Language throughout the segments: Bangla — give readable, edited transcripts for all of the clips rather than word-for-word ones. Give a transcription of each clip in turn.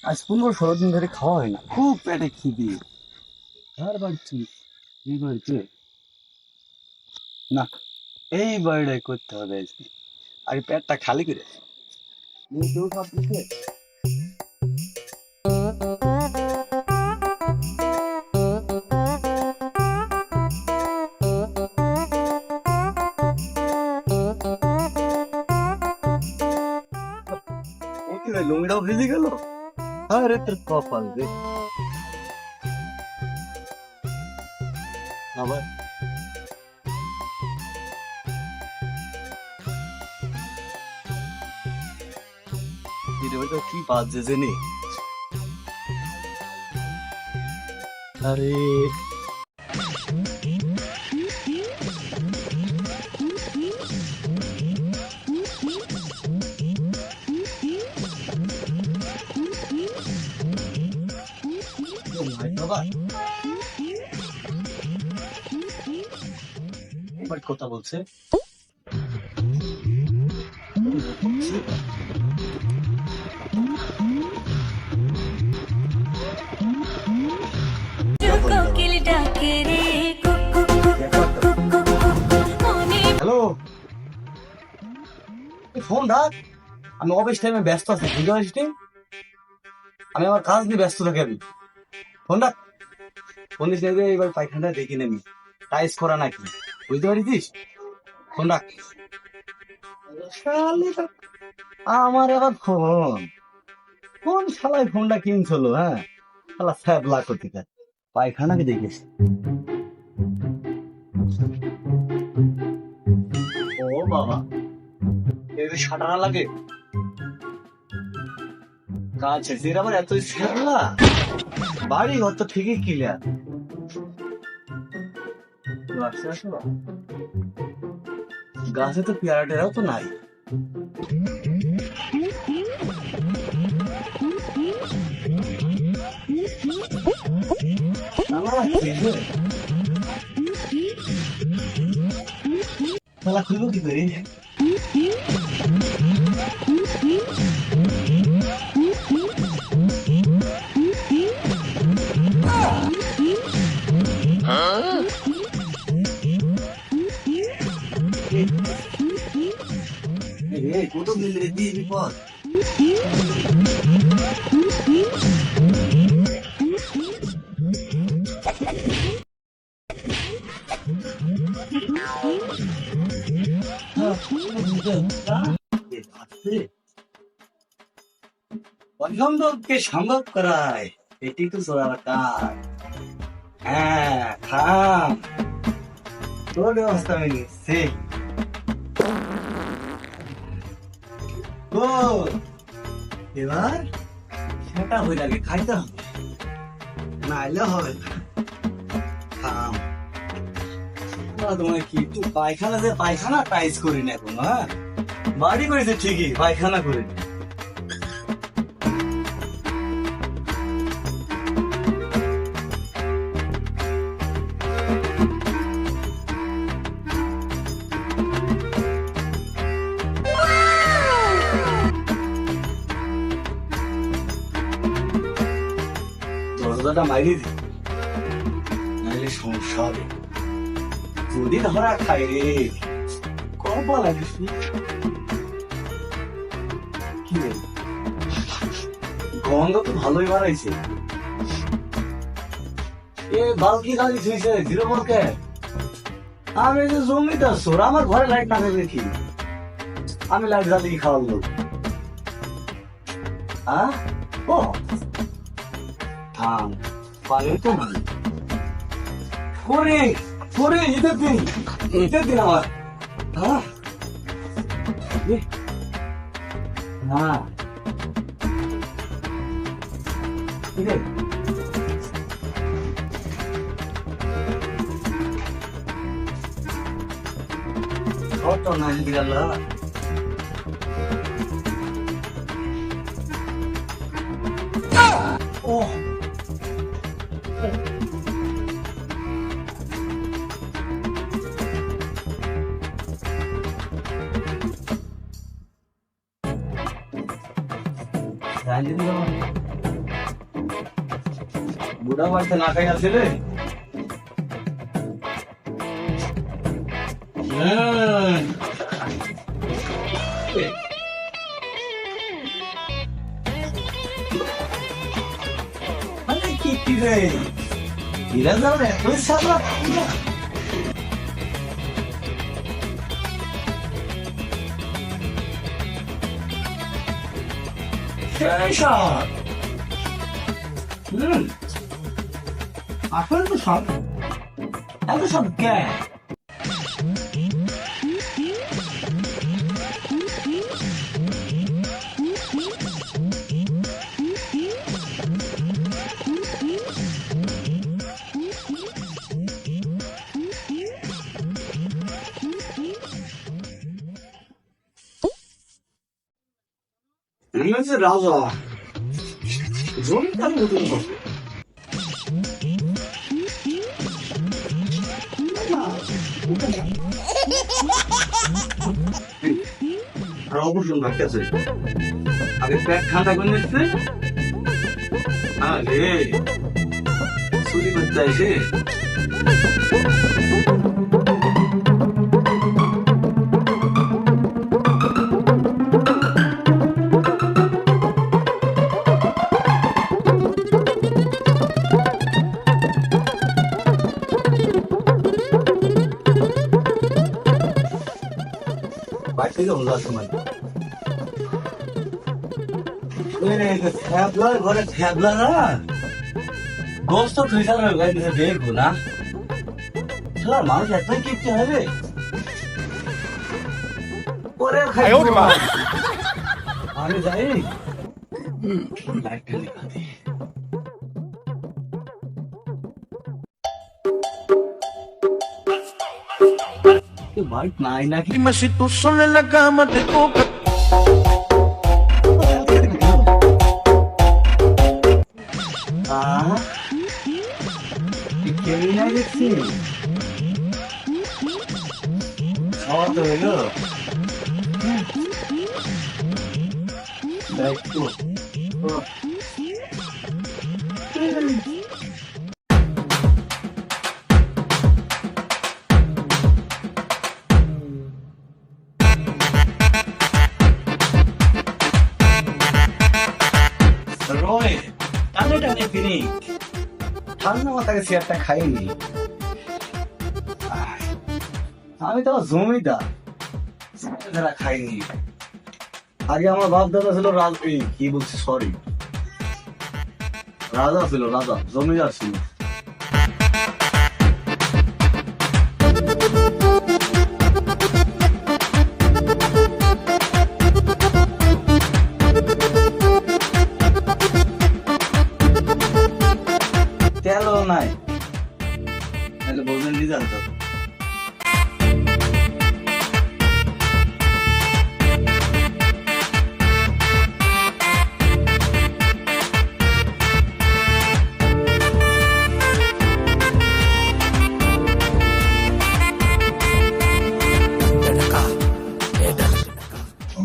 আজ 15-16 দিন ধরে খাওয়া হয় না, খুব পেটে খিদে। আর বাড়ছি এই বাড়িতে না, এই বাড়িটাই করতে হবে আজকে। আর পেটটা খালি করে কেউ ভাবতেছে ও কি ভাই, লুঙ্গিটাও ভিজে গেল। আরে তোর কপাল রে। আবার কি বাজছে জেনে। আরে বাবা, এবার কথা বলছে। হ্যালো, ফোন রাখ। আমি অফিস টাইমে ব্যস্ত আছি, বুঝতে পারিস নি? আমি আমার কাজ নিয়ে ব্যস্ত থাকি। আমি ফোন রাখ। ফোন দিস নেবে, এবার পায়খানাটা দেখি নেমি টাইস করা নাকি, বুঝতে পারিস? ফোন রাখ। আমার আবার ফোন, কোন শালায় ফোনটা কিনছিল? হ্যাঁ, শালা স্যাবলা কোথাকার, পায়খানাকে দেখিস। ও বাবা, এই সাটানা লাগে কাজ শেষ, এর আবার এত স্যাবলা। বাড়ি ঘর তো ঠিকই ক্লিয়ার। গাছে তো পেয়ারা টেরাও তো নাই। তালা খুলবো কি করে? কত দিন দিয়ে বিপদ। পছন্দকে সম্ভব করায়, এটি তো চোরার কাজ। হ্যাঁ, থাম, তোর ব্যবস্থা আমি নিচ্ছি। এবার সেটা হয়ে লাগে, খাইতে হবে, না এলে হবে না। থাম, তোমার কি একটু পায়খানা, যে পায়খানা টাইস করি না এখন। হ্যাঁ, বাড়ি করেছে ঠিকই, পায়খানা করে দরজাটা মাইরে দি, নাহলে সমস্যা হবে। যদি ধরা খাই রে, কপা লাগিস। কি রে, গন্ধ তো ভালোই বাড়াইছে। এ বালকি খালি ছুঁইছে জিরো বলকে। আমি যে জমিতে আসছোর, আমার ঘরে লাইট না থাকলে কি আমি লাইট জ্বালিয়ে খাওয়ার লোক? ও থাম, পানি তো নাই। পরে ঈদের দিন, ঈদের দিন আমার। হ্যাঁ, ঠিক আছে। কত নাই গেল। ও রাজনীতি বুড়া বাড়িতে না খাই আছে রে কি রে এরা যাও রে তুই সামলা আসলে তো সব এত সব কে রাজা জমিদার মতন করছে আর অবশ্যই লাগতেছে আগে পেট ঠান্ডা করে নিচ্ছে আরে চুরি করতে এসে বাড়ি থেকে হলো সময় ঘরে ফ্যাবলা না গোস্ত ফেসার দেখবো না মানুষ এতই কিপতে হবে পরে আমি যাই লাইটটা লেখা দিই बाइक ना आई ना कि Dime si tú sola en la cama te toca. ¿Qué viene a decir? Oh, te veo. Baik tu. রয় টানে টানে ফিরি ঠান্ডা মাথাকে চেয়ারটা খাইনি আমি তো জমিদার যারা খাইনি আগে আমার বাপ দাদা ছিল কি বলছি সরি রাজা ছিল রাজা জমিদার ছিল তেলও নাই বলবেন দিদার তো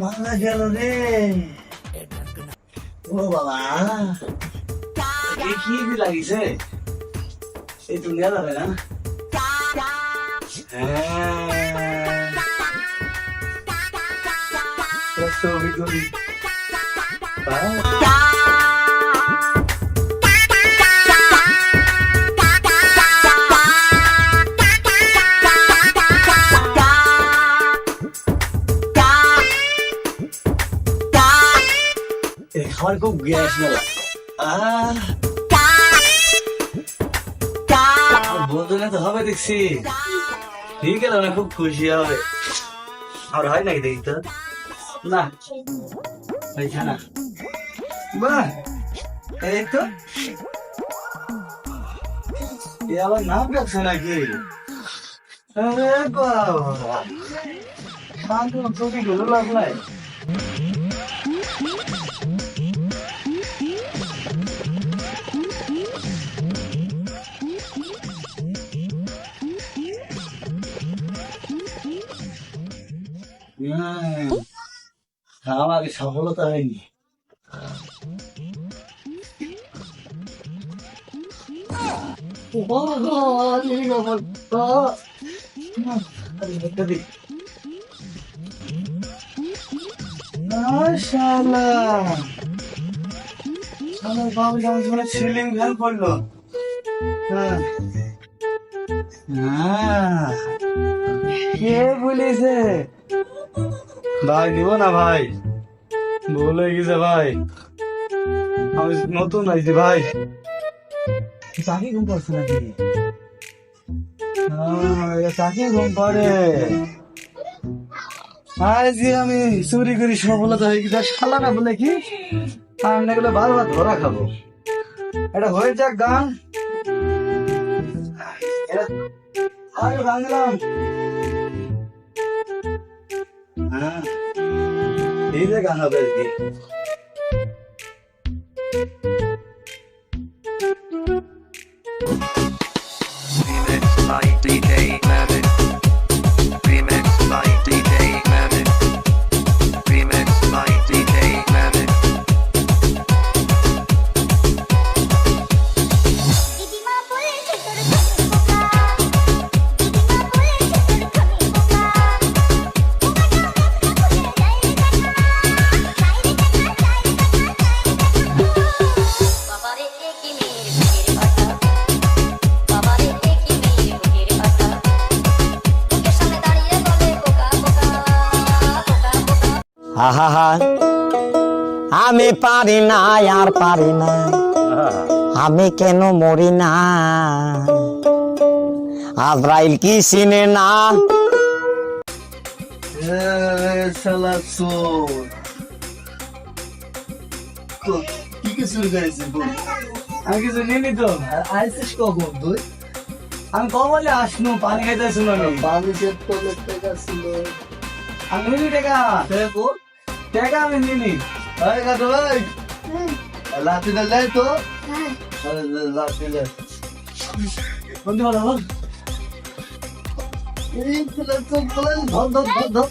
মারা গেল রে ও বাবা কি লাগিছে এই দুনিয়া যাবে না খাবার খুব গ্যাস মেলা বন্ধুরা তো হবে দেখছি ঠিক আছে না খুব খুশি হবে আর হয় নাকি দেখি তো না না বাহ এই তো এ আবার নাম রাখছে নাকি আরে বাবা শান্ত চোখে গেলো লাগলাই আমার সফলতা হয়নি সিলিং ফ্যান পড়লো। কে বলেছে ভাই? নিব না ভাই, ভুল হয়ে গেছে ভাই, আমি নতুন আইছি ভাই। চাকি ঘুম পাচ্ছে নাকি? চাকি ঘুম পাড়ে। আজ আমি চুরি করি সফলতা হয়ে গেছে। শালা না বলে কি আমি এগুলো বারবার ধরা খাবো। এটা হয়ে যাক গান, আরে ভাঙলাম। হ্যাঁ, এই যে গান হবে আর কি। Remix by DJ Mavic. Remix by DJ Mavic. Remix by DJ Mavic. দিদিমা বলেছে তোর খামি বোকা, দিদিমা বলেছে তোর খামি বোকা, বোকাটা দেখা খুলে যায় রে কাকা, বাবারে একই মেয়ের বুকের পাটা, বাবারে একই মেয়ের বুকের পাটা, বুকের সামনে দাঁড়িয়ে বলে বোকা বোকা বোকা বোকা। আহা, আমি পারি না আর পারি না, আমি কেন মরি না, আজরাইল কি চিনে না। শালা চোর, কি কি চুরি করেছিস বল? আমি কিছু নিনি তো। আইসিস কখন তুই? আমি কমলে আসনু, পানি খাইতে আসনু। আমি বালিশের তলে টাকা ছিল, আমি নিনি টাকা। টাকা আমি নিনি। ভাই কাটো ভাই, লাঠি দেয় তো। লাঠি দেয় বন্ধু ভালো। এই ছেলে তো বলেন ধর ধর ধর ধর।